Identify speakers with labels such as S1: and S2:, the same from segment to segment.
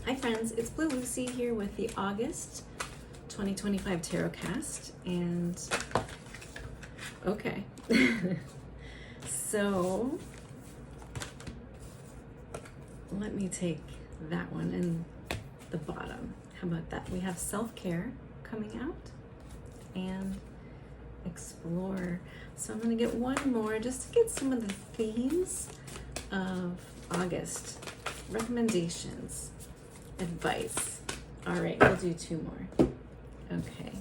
S1: Hi friends, it's Blue Lucy here with the August 2025 Tarot Cast, and okay, so let me take that one and the bottom. How about that? We have self-care coming out and explore. So I'm going to get one more just to get some of the themes of August. Recommendations, advice. All right, we'll do two more. Okay.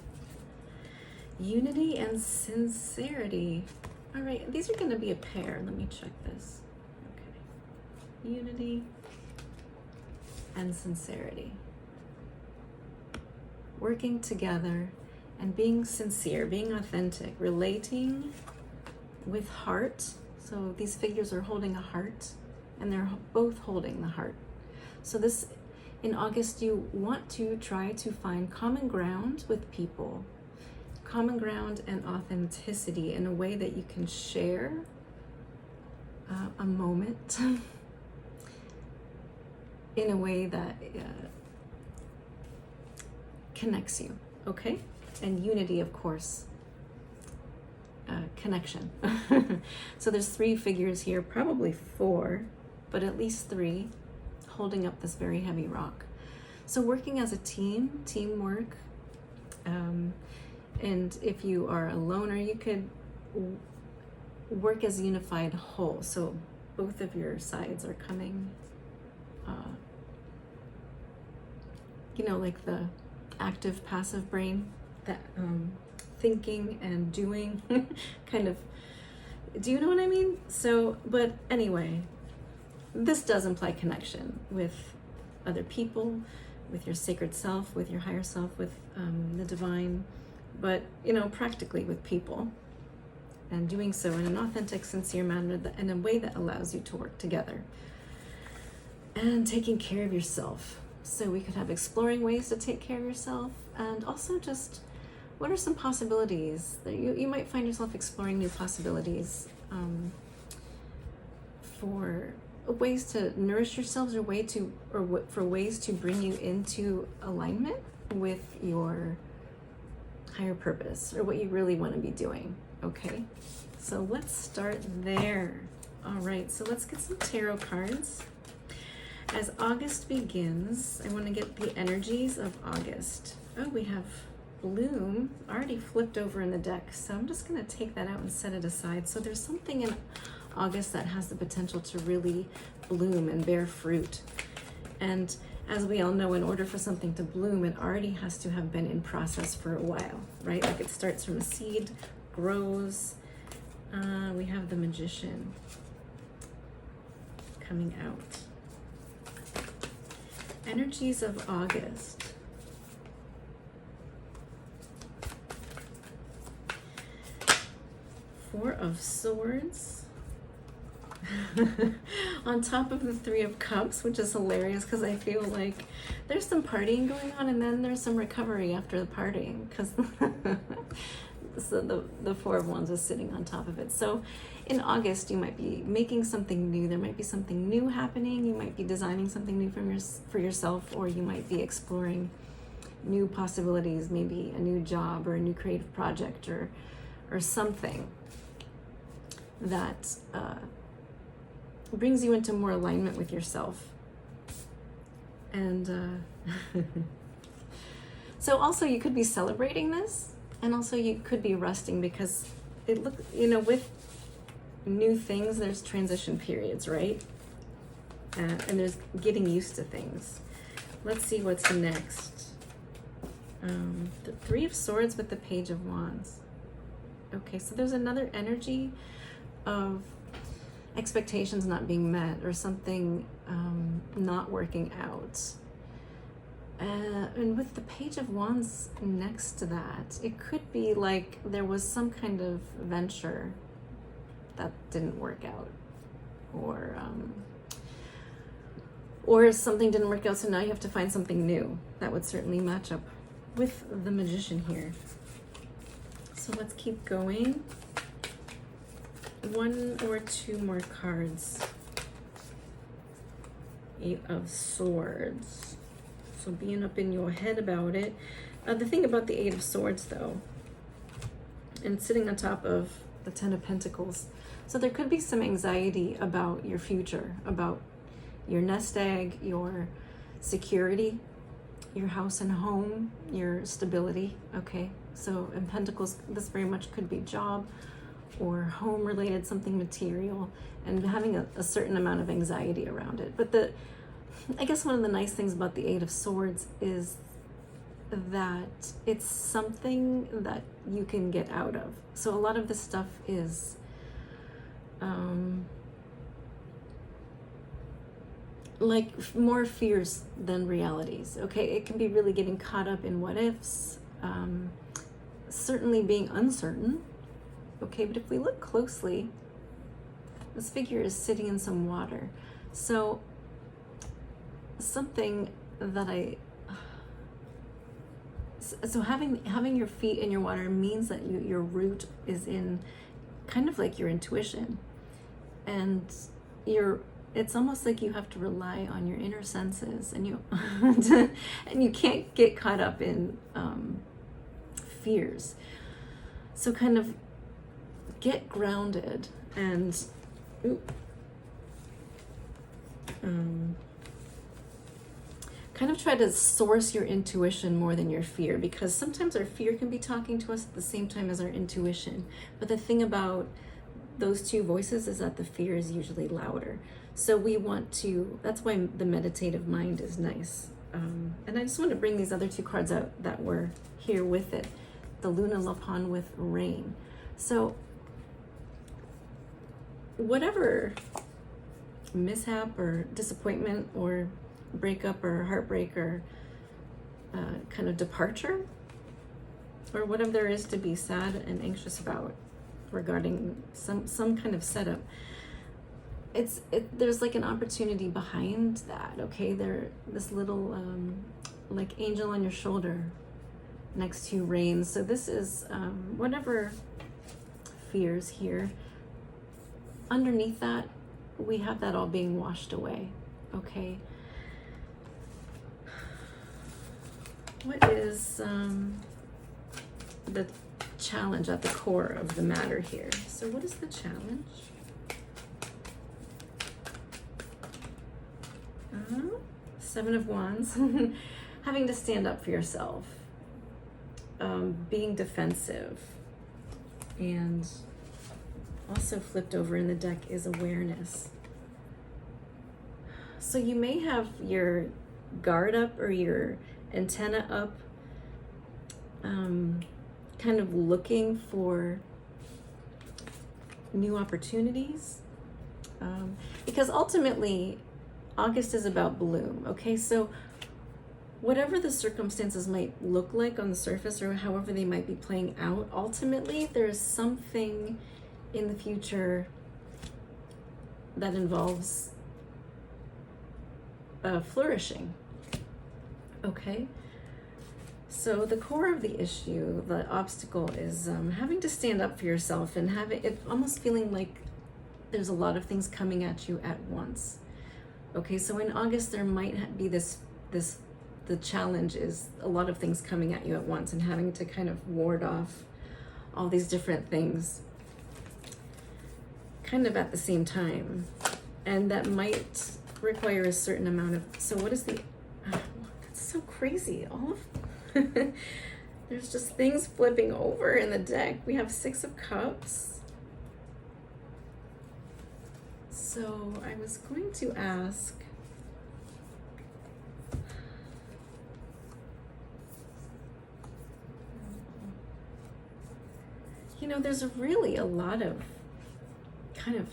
S1: Unity and sincerity. All right, these are going to be a pair. Let me check this. Okay. Unity and sincerity. Working together and being sincere, being authentic, relating with heart. So these figures are holding a heart, and they're both holding the heart. So this, in August, you want to try to find common ground with people, common ground and authenticity in a way that you can share a moment in a way that connects you, okay? And unity, of course, connection. So there's three figures here, probably four, but at least three, holding up this very heavy rock. So working as a team, teamwork, and if you are a loner, you could work as a unified whole. So both of your sides are coming, you know, like the active, passive brain, that thinking and doing kind of, do you know what I mean? So, but anyway, this does imply connection with other people, with your sacred self, with your higher self, with the divine, but, you know, practically with people, and doing so in an authentic, sincere manner, in a way that allows you to work together, and taking care of yourself. So we could have exploring ways to take care of yourself, and also just what are some possibilities that you might find yourself exploring new possibilities for ways to nourish yourselves, or for ways to bring you into alignment with your higher purpose, or what you really want to be doing. Okay, so let's start there. All right, so let's get some tarot cards. As August begins, I want to get the energies of August. Oh, we have Bloom already flipped over in the deck, so I'm just going to take that out and set it aside. So there's something in August that has the potential to really bloom and bear fruit. And as we all know, in order for something to bloom, it already has to have been in process for a while, right? Like it starts from a seed, grows. We have the Magician coming out. Energies of August. Four of Swords. On top of the Three of Cups, which is hilarious because I feel like there's some partying going on, and then there's some recovery after the partying, because so the Four of Wands is sitting on top of it. So in August, you might be making something new. There might be something new happening. You might be designing something new for yourself, or you might be exploring new possibilities, maybe a new job or a new creative project, or something that brings you into more alignment with yourself. And so also you could be celebrating this, and also you could be resting, because it looks, you know, with new things, there's transition periods, right? And there's getting used to things. Let's see what's next. The Three of Swords with the Page of Wands. Okay, so there's another energy of expectations not being met, or something not working out. And with the Page of Wands next to that, it could be like there was some kind of venture that didn't work out, or something didn't work out, so now you have to find something new. That would certainly match up with the Magician here. So let's keep going. One or two more cards. Eight of Swords. So being up in your head about it. The thing about the Eight of Swords, though, and sitting on top of the Ten of Pentacles, so there could be some anxiety about your future, about your nest egg, your security, your house and home, your stability, okay? So in Pentacles, this very much could be job or home related, something material, and having a certain amount of anxiety around it. But I guess one of the nice things about the Eight of Swords is that it's something that you can get out of. So a lot of this stuff is like more fears than realities, okay? It can be really getting caught up in what ifs, certainly being uncertain, okay? But if we look closely, this figure is sitting in some water. So something that so having your feet in your water means that your root is in kind of like your intuition, and it's almost like you have to rely on your inner senses, and you can't get caught up in fears. So kind of get grounded and kind of try to source your intuition more than your fear, because sometimes our fear can be talking to us at the same time as our intuition. But the thing about those two voices is that the fear is usually louder. So we want to, that's why the meditative mind is nice. And I just want to bring these other two cards out that were here with it. The Luna Lapon with rain. So whatever mishap or disappointment or breakup or heartbreak or kind of departure, or whatever there is to be sad and anxious about regarding some kind of setup, there's like an opportunity behind that, okay? This little like angel on your shoulder next to rain. So this is whatever fears here, underneath that we have that all being washed away, okay? What is the challenge at the core of the matter here? So what is the challenge? Seven of Wands. Having to stand up for yourself, being defensive, and also flipped over in the deck is awareness. So you may have your guard up or your antenna up, kind of looking for new opportunities, because ultimately August is about bloom, okay? So whatever the circumstances might look like on the surface or however they might be playing out, ultimately there's something in the future that involves flourishing, okay? So the core of the issue, the obstacle, is having to stand up for yourself and having it almost feeling like there's a lot of things coming at you at once. Okay, so in August there might be the challenge is a lot of things coming at you at once and having to kind of ward off all these different things kind of at the same time, and that might require a certain amount of, so what is the, that's so crazy, all of there's just things flipping over in the deck. We have Six of Cups. So I was going to ask, you know, there's really a lot of kind of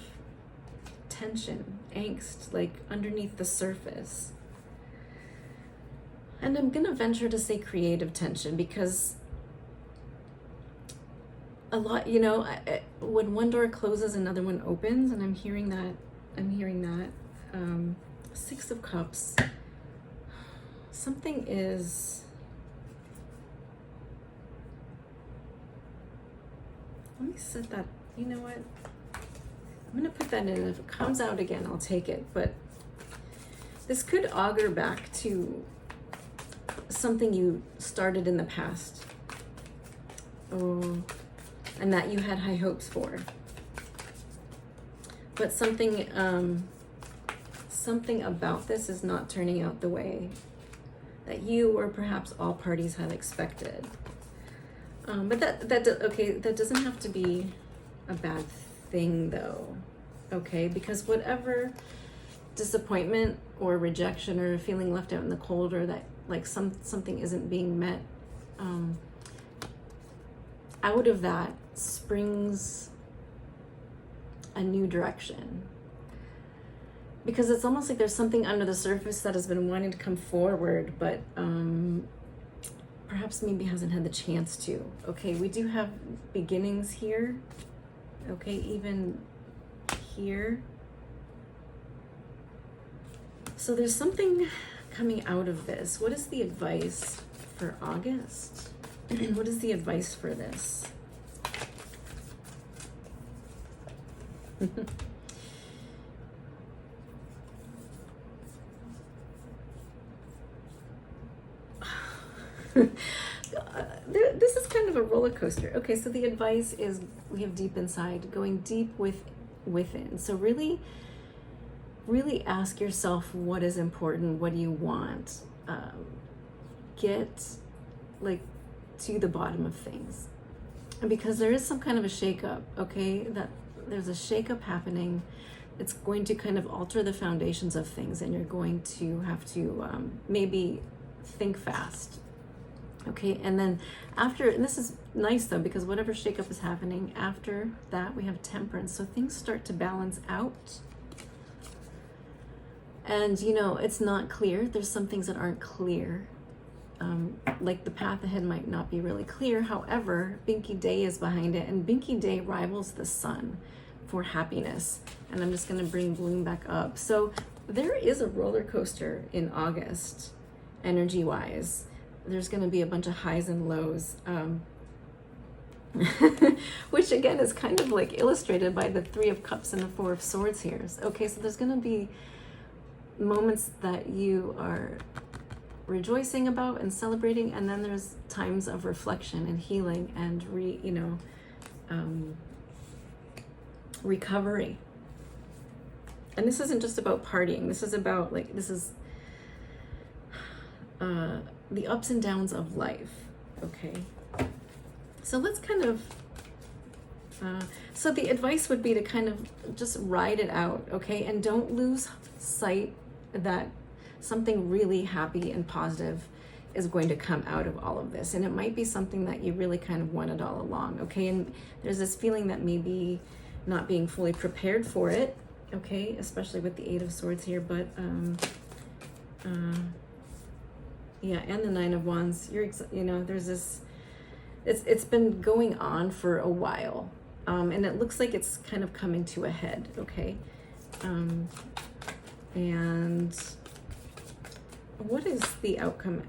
S1: tension, angst, like underneath the surface. And I'm gonna venture to say creative tension, because a lot, you know, when one door closes, another one opens, and I'm hearing that. Six of Cups. Something is, let me set that, you know what? I'm gonna put that in. If it comes out again, I'll take it. But this could augur back to something you started in the past, and that you had high hopes for. But something about this is not turning out the way that you or perhaps all parties had expected. But that doesn't have to be a bad thing though, okay? Because whatever disappointment or rejection or feeling left out in the cold, or that like something isn't being met, out of that springs a new direction. Because it's almost like there's something under the surface that has been wanting to come forward, but perhaps maybe hasn't had the chance to. Okay, we do have beginnings here. Okay, even here. So there's something coming out of this. What is the advice for August? What is the advice for this? This is kind of a roller coaster. Okay, so the advice is we have deep inside, going deep within. So really ask yourself what is important, what do you want? Get like to the bottom of things. Because there is some kind of a shakeup, okay? That there's a shakeup happening. It's going to kind of alter the foundations of things, and you're going to have to maybe think fast. Okay, and then after, and this is nice though, because whatever shakeup is happening, after that we have temperance. So things start to balance out. And you know, it's not clear. There's some things that aren't clear. Like the path ahead might not be really clear. However, Binky Day is behind it, and Binky Day rivals the sun for happiness. And I'm just going to bring Bloom back up. So there is a roller coaster in August, energy-wise. There's going to be a bunch of highs and lows, which again is kind of like illustrated by the Three of Cups and the Four of Swords here. Okay, so there's going to be moments that you are rejoicing about and celebrating, and then there's times of reflection and healing and recovery. And this isn't just about partying. This is about the ups and downs of life. Okay, so let's kind of so the advice would be to kind of just ride it out, okay? And don't lose sight that something really happy and positive is going to come out of all of this. And it might be something that you really kind of wanted all along, okay? And there's this feeling that maybe not being fully prepared for it, okay? Especially with the Eight of Swords here, but yeah, and the Nine of Wands. There's this, it's been going on for a while. And it looks like it's kind of coming to a head, okay? And what is the outcome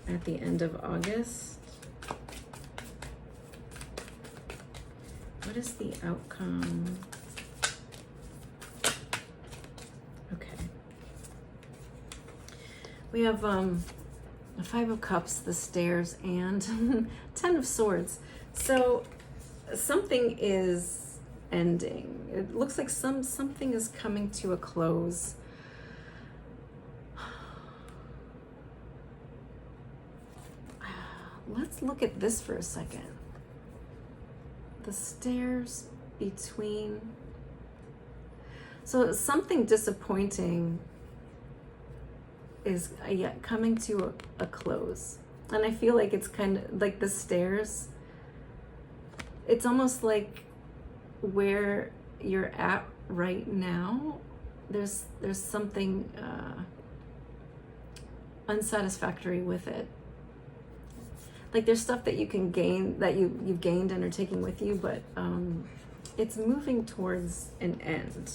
S1: at the end of August? What is the outcome? Okay. We have the Five of Cups, the Stairs, and Ten of Swords. So something is ending. It looks like something is coming to a close. Let's look at this for a second. The stairs between. So something disappointing is coming to a close. And I feel like it's kind of like the stairs. It's almost like where you're at right now, there's something unsatisfactory with it. Like there's stuff that you can gain, that you've gained and are taking with you, but it's moving towards an end.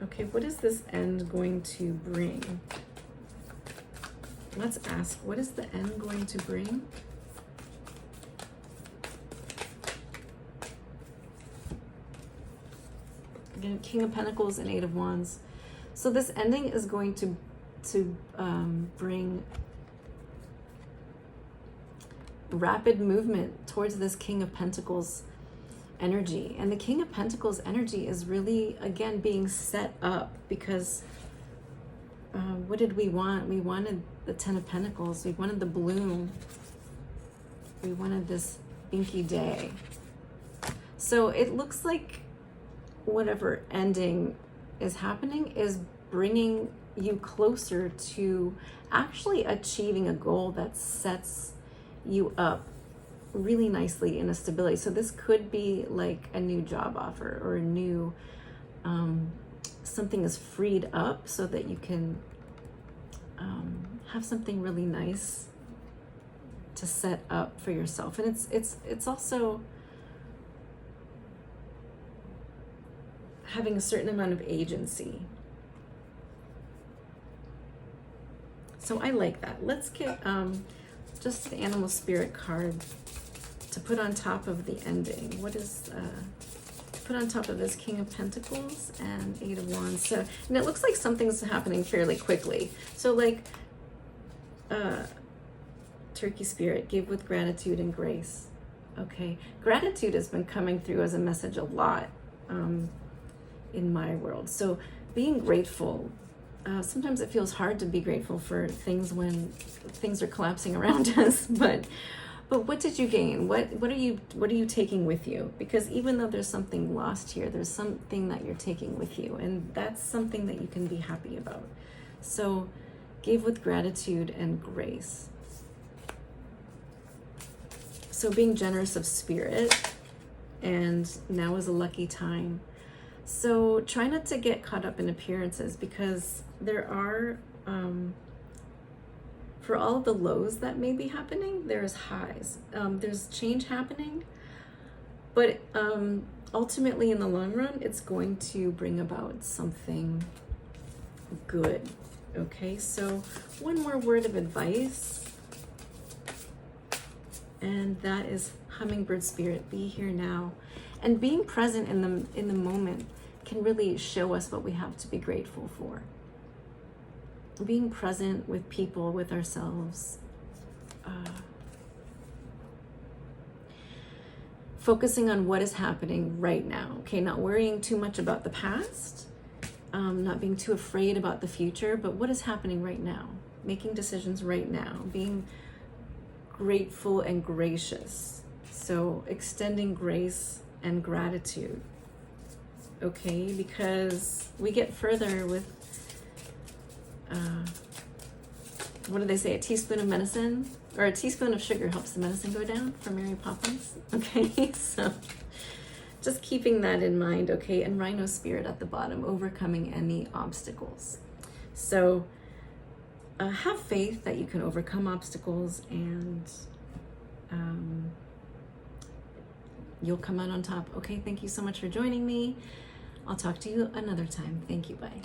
S1: Okay, what is this end going to bring? Let's ask, what is the end going to bring? Again, King of Pentacles and Eight of Wands. So this ending is going to to bring rapid movement towards this King of Pentacles energy. And the King of Pentacles energy is really, again, being set up because what did we want? We wanted the Ten of Pentacles. We wanted the bloom. We wanted this binky day. So it looks like whatever ending is happening is bringing you closer to actually achieving a goal that sets you up really nicely in a stability. So this could be like a new job offer or a new something is freed up so that you can have something really nice to set up for yourself. And it's also having a certain amount of agency. So I like that. Let's get just the animal spirit card to put on top of the ending. What is put on top of this King of Pentacles and Eight of Wands? So, and it looks like something's happening fairly quickly. So like Turkey spirit, give with gratitude and grace. Okay, gratitude has been coming through as a message a lot in my world. So being grateful, sometimes it feels hard to be grateful for things when things are collapsing around us, but what did you gain? What are you taking with you? Because even though there's something lost here, there's something that you're taking with you, and that's something that you can be happy about. So give with gratitude and grace. So being generous of spirit, and now is a lucky time. So try not to get caught up in appearances, because there are, for all of the lows that may be happening, there's highs. There's change happening, but ultimately in the long run, it's going to bring about something good. Okay, so one more word of advice, and that is hummingbird spirit, be here now. And being present in the moment can really show us what we have to be grateful for. Being present with people, with ourselves, focusing on what is happening right now. Okay, not worrying too much about the past, not being too afraid about the future, but what is happening right now? Making decisions right now, being grateful and gracious. So extending grace and gratitude. Okay, because we get further with what do they say, a teaspoon of medicine, or a teaspoon of sugar helps the medicine go down, from Mary Poppins. Okay, so just keeping that in mind. Okay, and rhino spirit at the bottom, overcoming any obstacles. So have faith that you can overcome obstacles, and you'll come out on top. Okay, thank you so much for joining me. I'll talk to you another time. Thank you. Bye.